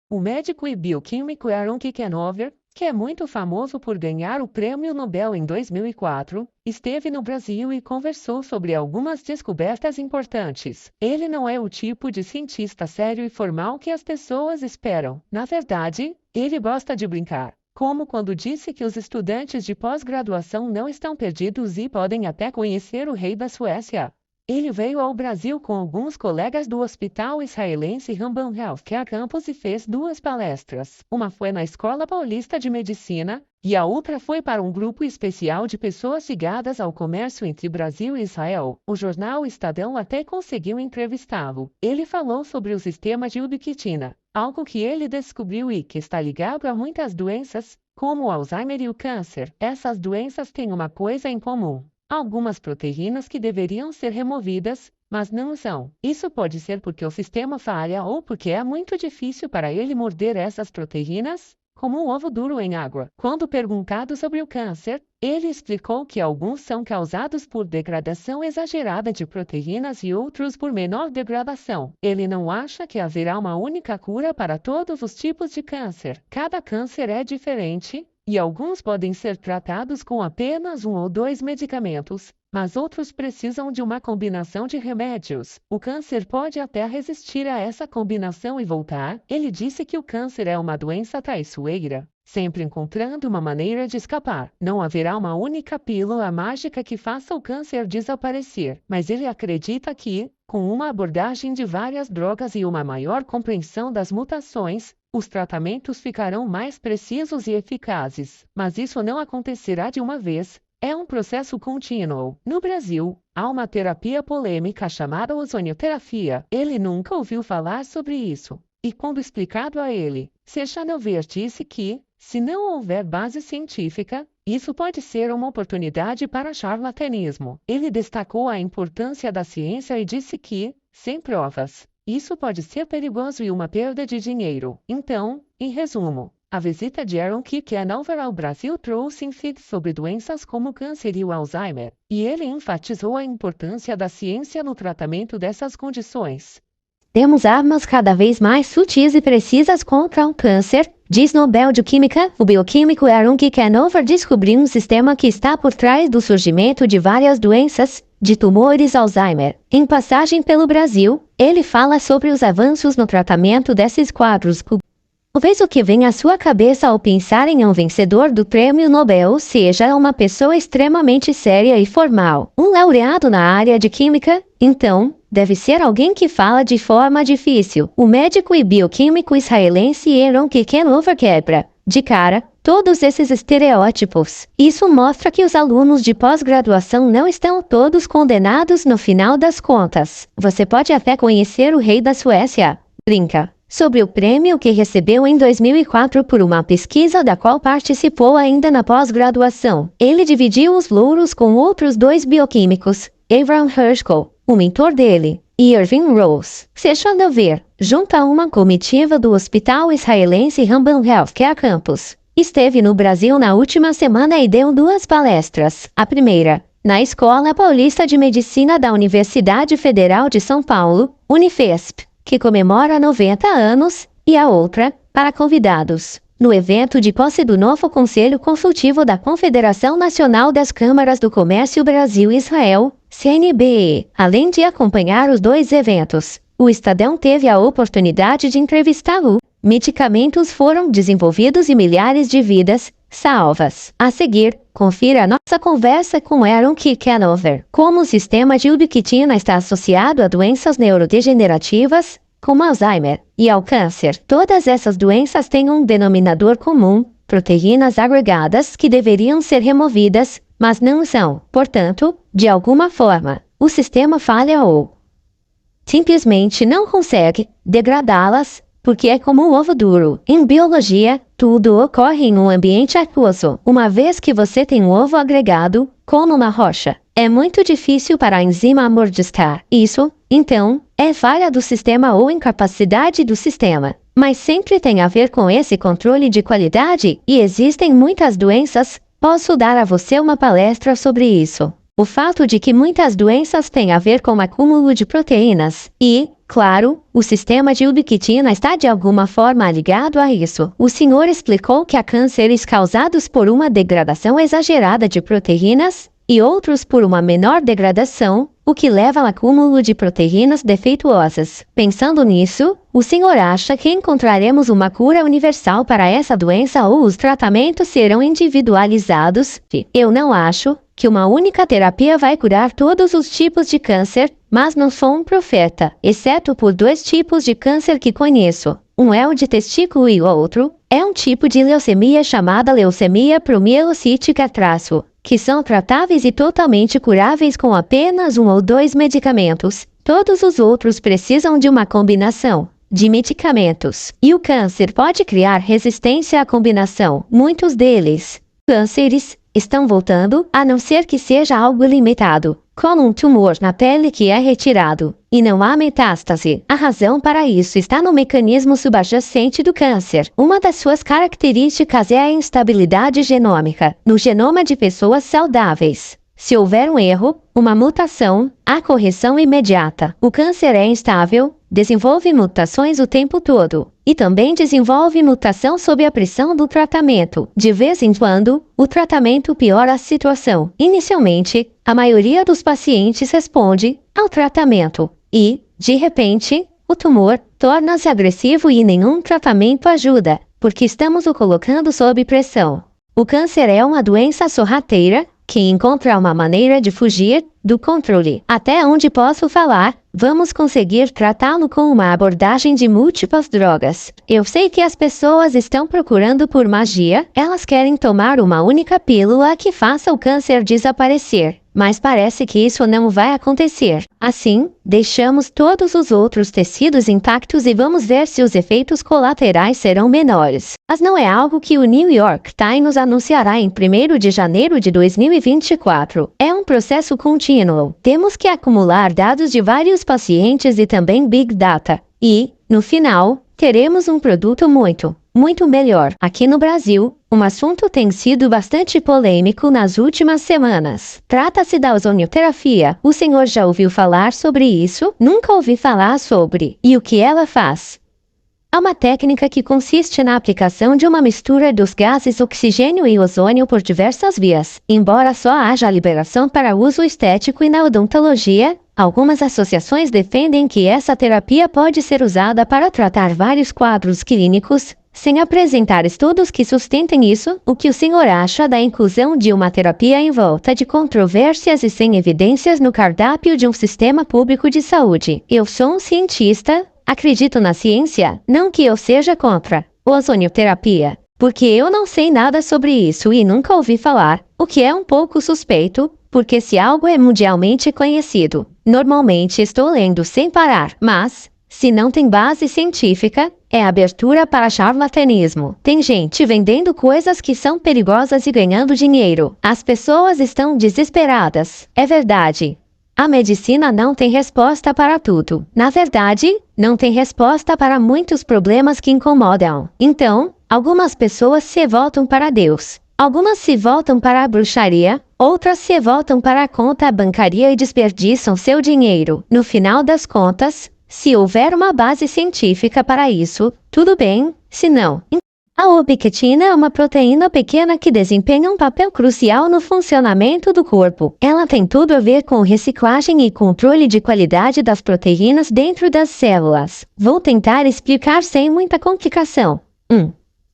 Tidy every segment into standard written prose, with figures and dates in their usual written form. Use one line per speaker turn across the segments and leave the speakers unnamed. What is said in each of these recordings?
O médico e bioquímico Aaron Kikenover, que é muito famoso por ganhar o Prêmio Nobel em 2004, esteve no Brasil e conversou sobre algumas descobertas importantes. Ele não é o tipo de cientista sério e formal que as pessoas esperam. Na verdade, ele gosta de brincar, como quando disse que os estudantes de pós-graduação não estão perdidos e podem até conhecer o rei da Suécia. Ele veio ao Brasil com alguns colegas do Hospital Israelense Rambam Healthcare Campus e fez 2 palestras. Uma foi na Escola Paulista de Medicina, e a outra foi para um grupo especial de pessoas ligadas ao comércio entre Brasil e Israel. O jornal Estadão até conseguiu entrevistá-lo. Ele falou sobre o sistema de ubiquitina, algo que ele descobriu e que está ligado a muitas doenças, como o Alzheimer e o câncer. Essas doenças têm uma coisa em comum: algumas proteínas que deveriam ser removidas, mas não são. Isso pode ser porque o sistema falha ou porque é muito difícil para ele morder essas proteínas, como o ovo duro em água. Quando perguntado sobre o câncer, ele explicou que alguns são causados por degradação exagerada de proteínas e outros por menor degradação. Ele não acha que haverá uma única cura para todos os tipos de câncer. Cada câncer é diferente, e alguns podem ser tratados com apenas 1 ou 2 medicamentos, mas outros precisam de uma combinação de remédios. O câncer pode até resistir a essa combinação e voltar. Ele disse que o câncer é uma doença traiçoeira, sempre encontrando uma maneira de escapar. Não haverá uma única pílula mágica que faça o câncer desaparecer, mas ele acredita que, com uma abordagem de várias drogas e uma maior compreensão das mutações, os tratamentos ficarão mais precisos e eficazes. Mas isso não acontecerá de uma vez. É um processo contínuo. No Brasil, há uma terapia polêmica chamada ozonioterapia. Ele nunca ouviu falar sobre isso. E quando explicado a ele, Kikenover disse que, se não houver base científica, isso pode ser uma oportunidade para charlatanismo. Ele destacou a importância da ciência e disse que, sem provas, isso pode ser perigoso e uma perda de dinheiro. Então, em resumo, a visita de Aaron Kikenover ao Brasil trouxe insights sobre doenças como o câncer e o Alzheimer, e ele enfatizou a importância da ciência no tratamento dessas condições.
Temos armas cada vez mais sutis e precisas contra o câncer, diz Nobel de Química. O bioquímico Aaron Kikenover descobriu um sistema que está por trás do surgimento de várias doenças, de tumores Alzheimer. Em passagem pelo Brasil, ele fala sobre os avanços no tratamento desses quadros. Talvez o que vem à sua cabeça ao pensar em um vencedor do Prêmio Nobel seja uma pessoa extremamente séria e formal. Um laureado na área de química, então, deve ser alguém que fala de forma difícil. O médico e bioquímico israelense Aaron Kikenover quebra, de cara, todos esses estereótipos. Isso mostra que os alunos de pós-graduação não estão todos condenados no final das contas. Você pode até conhecer o rei da Suécia. Brinca. Sobre o prêmio que recebeu em 2004 por uma pesquisa da qual participou ainda na pós-graduação. Ele dividiu os louros com outros 2 bioquímicos, Avram Hershko, o mentor dele, e Irving Rose. Kikenover, junto a uma comitiva do Hospital Israelense Rambam Healthcare Campus, esteve no Brasil na última semana e deu 2 palestras. A primeira, na Escola Paulista de Medicina da Universidade Federal de São Paulo, Unifesp, que comemora 90 anos, e a outra, para convidados, no evento de posse do novo Conselho Consultivo da Confederação Nacional das Câmaras do Comércio Brasil-Israel, CNBE. Além de acompanhar os 2 eventos, o Estadão teve a oportunidade de entrevistá-lo. Medicamentos foram desenvolvidos e milhares de vidas salvas. A seguir, confira a nossa conversa com Aaron Kikenover. Como o sistema de ubiquitina está associado a doenças neurodegenerativas, como Alzheimer, e ao câncer. Todas essas doenças têm um denominador comum: proteínas agregadas que deveriam ser removidas, mas não são. Portanto, de alguma forma, o sistema falha ou simplesmente não consegue degradá-las, porque é como um ovo duro. Em biologia, tudo ocorre em um ambiente aquoso. Uma vez que você tem um ovo agregado, como uma rocha, é muito difícil para a enzima mordiscar. Isso, então, é falha do sistema ou incapacidade do sistema. Mas sempre tem a ver com esse controle de qualidade, e existem muitas doenças. Posso dar a você uma palestra sobre isso. O fato de que muitas doenças têm a ver com o acúmulo de proteínas e, claro, o sistema de ubiquitina está de alguma forma ligado a isso. O senhor explicou que há cânceres causados por uma degradação exagerada de proteínas e outros por uma menor degradação, o que leva ao acúmulo de proteínas defeituosas. Pensando nisso, o senhor acha que encontraremos uma cura universal para essa doença ou os tratamentos serão individualizados? Eu não acho que uma única terapia vai curar todos os tipos de câncer, mas não sou um profeta, exceto por 2 tipos de câncer que conheço. Um é o de testículo e o outro é um tipo de leucemia chamada leucemia promielocítica traço, que são tratáveis e totalmente curáveis com apenas 1 ou 2 medicamentos. Todos os outros precisam de uma combinação de medicamentos. E o câncer pode criar resistência à combinação. Muitos deles, cânceres, estão voltando, a não ser que seja algo limitado, como um tumor na pele que é retirado, e não há metástase. A razão para isso está no mecanismo subjacente do câncer. Uma das suas características é a instabilidade genômica, no genoma de pessoas saudáveis. Se houver um erro, uma mutação, há correção imediata. O câncer é instável, desenvolve mutações o tempo todo, e também desenvolve mutação sob a pressão do tratamento. De vez em quando, o tratamento piora a situação. Inicialmente, a maioria dos pacientes responde ao tratamento e, de repente, o tumor torna-se agressivo e nenhum tratamento ajuda, porque estamos o colocando sob pressão. O câncer é uma doença sorrateira que encontra uma maneira de fugir do controle. Até onde posso falar, vamos conseguir tratá-lo com uma abordagem de múltiplas drogas. Eu sei que as pessoas estão procurando por magia, elas querem tomar uma única pílula que faça o câncer desaparecer. Mas parece que isso não vai acontecer. Assim, deixamos todos os outros tecidos intactos e vamos ver se os efeitos colaterais serão menores. Mas não é algo que o New York Times anunciará em 1º de janeiro de 2024. É um processo contínuo. Temos que acumular dados de vários pacientes e também Big Data. E, no final, teremos um produto muito melhor. Aqui no Brasil, um assunto tem sido bastante polêmico nas últimas semanas. Trata-se da ozonioterapia. O senhor já ouviu falar sobre isso? Nunca ouvi falar sobre. E o que ela faz? É uma técnica que consiste na aplicação de uma mistura dos gases oxigênio e ozônio por diversas vias. Embora só haja liberação para uso estético e na odontologia, algumas associações defendem que essa terapia pode ser usada para tratar vários quadros clínicos, sem apresentar estudos que sustentem isso. O que o senhor acha da inclusão de uma terapia em volta de controvérsias e sem evidências no cardápio de um sistema público de saúde? Eu sou um cientista, acredito na ciência, não que eu seja contra ozonioterapia, porque eu não sei nada sobre isso e nunca ouvi falar, o que é um pouco suspeito, porque se algo é mundialmente conhecido, normalmente estou lendo sem parar, mas, se não tem base científica, é abertura para charlatanismo. Tem gente vendendo coisas que são perigosas e ganhando dinheiro. As pessoas estão desesperadas. É verdade. A medicina não tem resposta para tudo. Na verdade, não tem resposta para muitos problemas que incomodam. Então, algumas pessoas se voltam para Deus. Algumas se voltam para a bruxaria, outras se voltam para a conta bancária e desperdiçam seu dinheiro. No final das contas, se houver uma base científica para isso, tudo bem, se não. A ubiquitina é uma proteína pequena que desempenha um papel crucial no funcionamento do corpo. Ela tem tudo a ver com reciclagem e controle de qualidade das proteínas dentro das células. Vou tentar explicar sem muita complicação.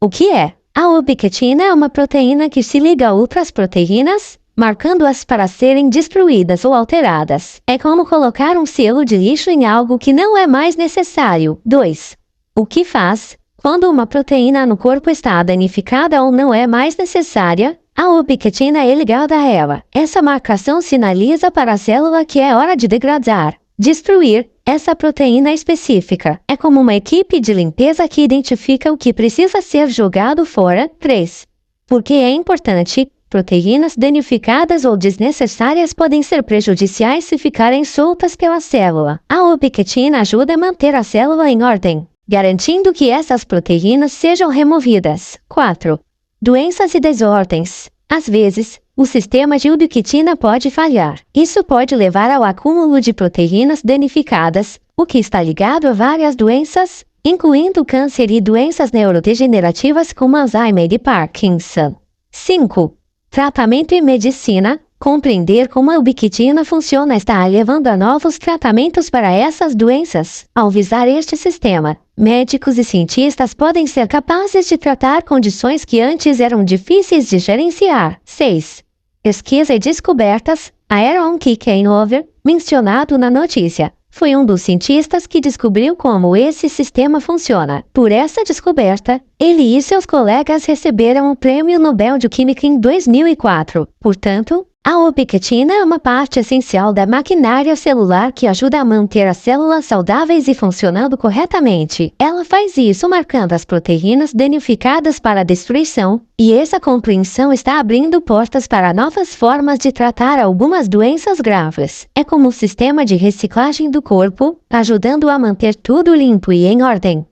O que é? A ubiquitina é uma proteína que se liga a outras proteínas, marcando-as para serem destruídas ou alteradas. É como colocar um selo de lixo em algo que não é mais necessário. 2. O que faz? Quando uma proteína no corpo está danificada ou não é mais necessária, a ubiquitina é ligada a ela. Essa marcação sinaliza para a célula que é hora de degradar, destruir essa proteína específica. É como uma equipe de limpeza que identifica o que precisa ser jogado fora. 3. Porque é importante. Proteínas danificadas ou desnecessárias podem ser prejudiciais se ficarem soltas pela célula. A ubiquitina ajuda a manter a célula em ordem, garantindo que essas proteínas sejam removidas. 4. Doenças e desordens. Às vezes, o sistema de ubiquitina pode falhar. Isso pode levar ao acúmulo de proteínas danificadas, o que está ligado a várias doenças, incluindo câncer e doenças neurodegenerativas como Alzheimer e Parkinson. 5. Tratamento e medicina. Compreender como a ubiquitina funciona está levando a novos tratamentos para essas doenças. Ao visar este sistema, médicos e cientistas podem ser capazes de tratar condições que antes eram difíceis de gerenciar. 6. Pesquisa e descobertas. Aaron Kickenhover, mencionado na notícia, foi um dos cientistas que descobriu como esse sistema funciona. Por essa descoberta, ele e seus colegas receberam o Prêmio Nobel de Química em 2004. Portanto, a ubiquitina é uma parte essencial da maquinária celular que ajuda a manter as células saudáveis e funcionando corretamente. Ela faz isso marcando as proteínas danificadas para a destruição, e essa compreensão está abrindo portas para novas formas de tratar algumas doenças graves. É como um sistema de reciclagem do corpo, ajudando a manter tudo limpo e em ordem.